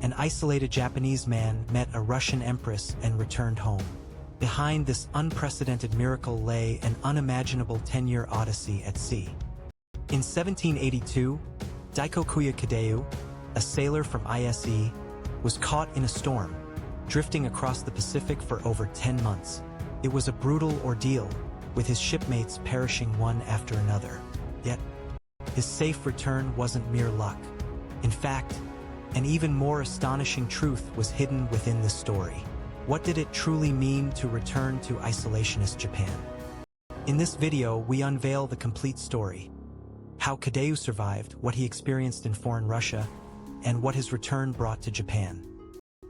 an isolated Japanese man met a Russian empress and returned home. Behind this unprecedented miracle lay an unimaginable 10-year odyssey at sea. In 1782, Daikokuya Kōdayū, a sailor from ISE, was caught in a storm, drifting across the Pacific for over 10 months. It was a brutal ordeal, with his shipmates perishing one after another. Yet, his safe return wasn't mere luck. In fact, an even more astonishing truth was hidden within this story. What did it truly mean to return to isolationist Japan? In this video, we unveil the complete story. How Kōdayū survived, what he experienced in foreign Russia, and what his return brought to Japan.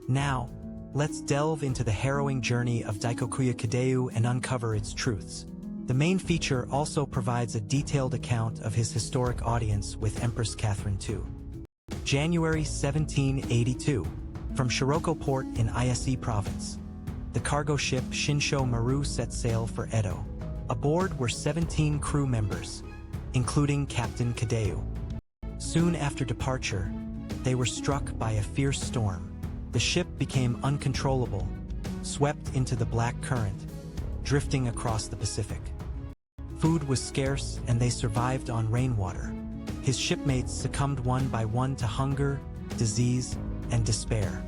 Now, let's delve into the harrowing journey of Daikokuya Kōdayū and uncover its truths. The main feature also provides a detailed account of his historic audience with Empress Catherine II. January 1782. From Shiroko Port in Ise Province, the cargo ship Shinsho Maru set sail for Edo. Aboard were 17 crew members, including Captain Kōdayū. Soon after departure, they were struck by a fierce storm. The ship became uncontrollable, swept into the black current, drifting across the Pacific. Food was scarce and they survived on rainwater. His shipmates succumbed one by one to hunger, disease, and despair.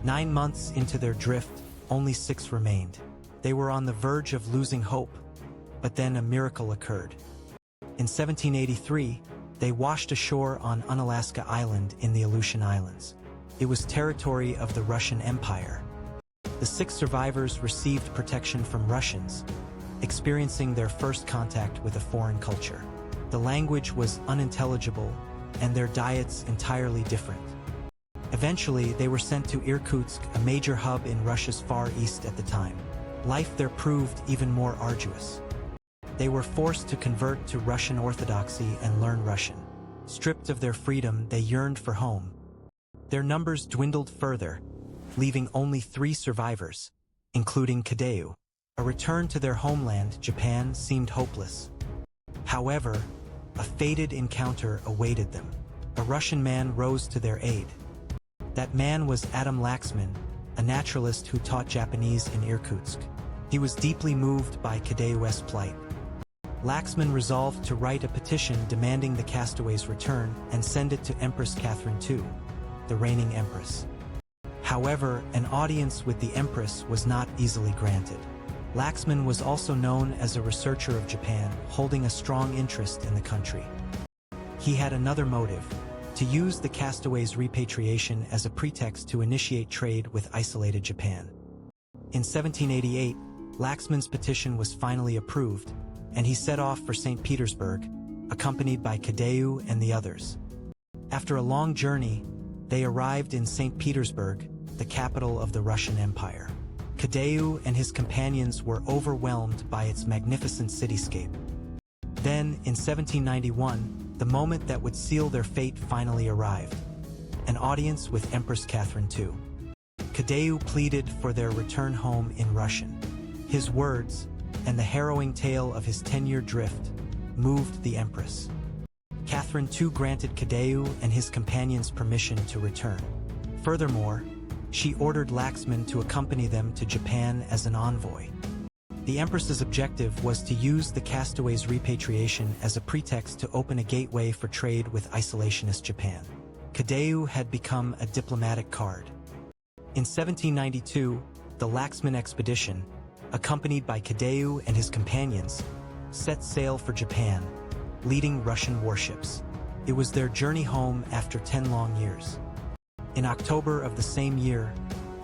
9 months into their drift, only 6 remained. They were on the verge of losing hope, but then a miracle occurred. In 1783, they washed ashore on Unalaska Island in the Aleutian Islands. It was territory of the Russian Empire. The 6 survivors received protection from Russians, experiencing their first contact with a foreign culture. The language was unintelligible, and their diets entirely different. Eventually, they were sent to Irkutsk, a major hub in Russia's Far East at the time. Life there proved even more arduous. They were forced to convert to Russian Orthodoxy and learn Russian. Stripped of their freedom, they yearned for home. Their numbers dwindled further, leaving only 3 survivors, including Kōdayū. A return to their homeland, Japan, seemed hopeless. However, a fated encounter awaited them. A Russian man rose to their aid. That man was Adam Laxman, a naturalist who taught Japanese in Irkutsk. He was deeply moved by Kōdayū's plight. Laxman resolved to write a petition demanding the castaways' return and send it to Empress Catherine II, the reigning empress. However, an audience with the empress was not easily granted. Laxman was also known as a researcher of Japan, holding a strong interest in the country. He had another motive: to use the castaways' repatriation as a pretext to initiate trade with isolated Japan. In 1788, Laxman's petition was finally approved, and he set off for St. Petersburg, accompanied by Kōdayū and the others. After a long journey, they arrived in St. Petersburg, the capital of the Russian Empire. Kōdayū and his companions were overwhelmed by its magnificent cityscape. Then, in 1791, the moment that would seal their fate finally arrived: an audience with Empress Catherine II. Kōdayū pleaded for their return home in Russian. His words, and the harrowing tale of his 10-year drift, moved the empress. Catherine II granted Kōdayū and his companions permission to return. Furthermore, she ordered Laxman to accompany them to Japan as an envoy. The empress's objective was to use the castaways' repatriation as a pretext to open a gateway for trade with isolationist Japan. Kōdayū had become a diplomatic card. In 1792, the Laxman expedition, accompanied by Kōdayū and his companions, set sail for Japan, leading Russian warships. It was their journey home after 10 long years. In October of the same year,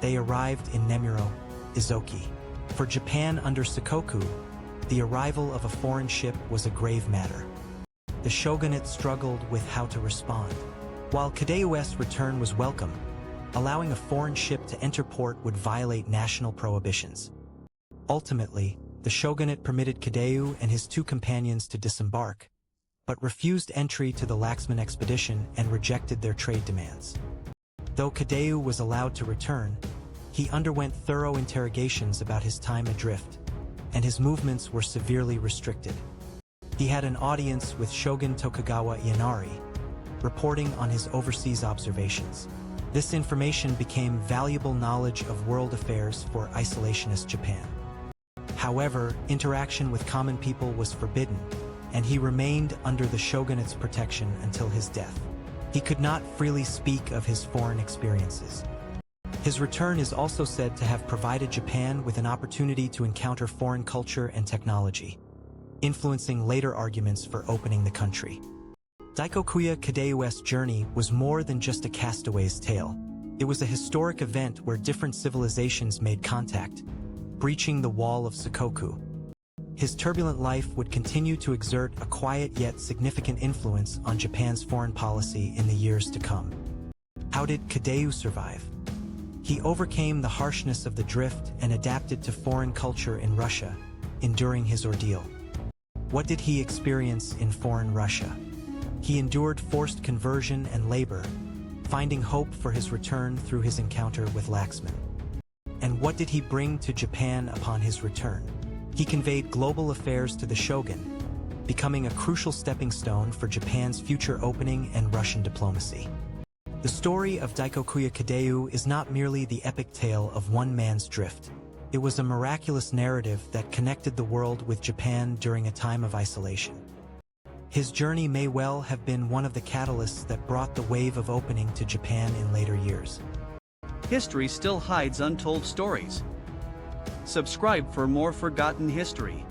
they arrived in Nemuro, Izoki. For Japan under Sakoku, the arrival of a foreign ship was a grave matter. The shogunate struggled with how to respond. While Kōdayū's return was welcome, allowing a foreign ship to enter port would violate national prohibitions. Ultimately, the shogunate permitted Kōdayū and his 2 companions to disembark, but refused entry to the Laxman expedition and rejected their trade demands. Though Kōdayū was allowed to return, he underwent thorough interrogations about his time adrift, and his movements were severely restricted. He had an audience with Shogun Tokugawa Ienari, reporting on his overseas observations. This information became valuable knowledge of world affairs for isolationist Japan. However, interaction with common people was forbidden, and he remained under the shogunate's protection until his death. He could not freely speak of his foreign experiences. His return is also said to have provided Japan with an opportunity to encounter foreign culture and technology, influencing later arguments for opening the country. Daikokuya Kōdayū's journey was more than just a castaway's tale. It was a historic event where different civilizations made contact, breaching the wall of Sakoku. His turbulent life would continue to exert a quiet yet significant influence on Japan's foreign policy in the years to come. How did Kōdayū survive? He overcame the harshness of the drift and adapted to foreign culture in Russia, enduring his ordeal. What did he experience in foreign Russia? He endured forced conversion and labor, finding hope for his return through his encounter with Laxman. And what did he bring to Japan upon his return? He conveyed global affairs to the shogun, becoming a crucial stepping stone for Japan's future opening and Russian diplomacy. The story of Daikokuya Kōdayū is not merely the epic tale of one man's drift. It was a miraculous narrative that connected the world with Japan during a time of isolation. His journey may well have been one of the catalysts that brought the wave of opening to Japan in later years. History still hides untold stories. Subscribe for more forgotten history.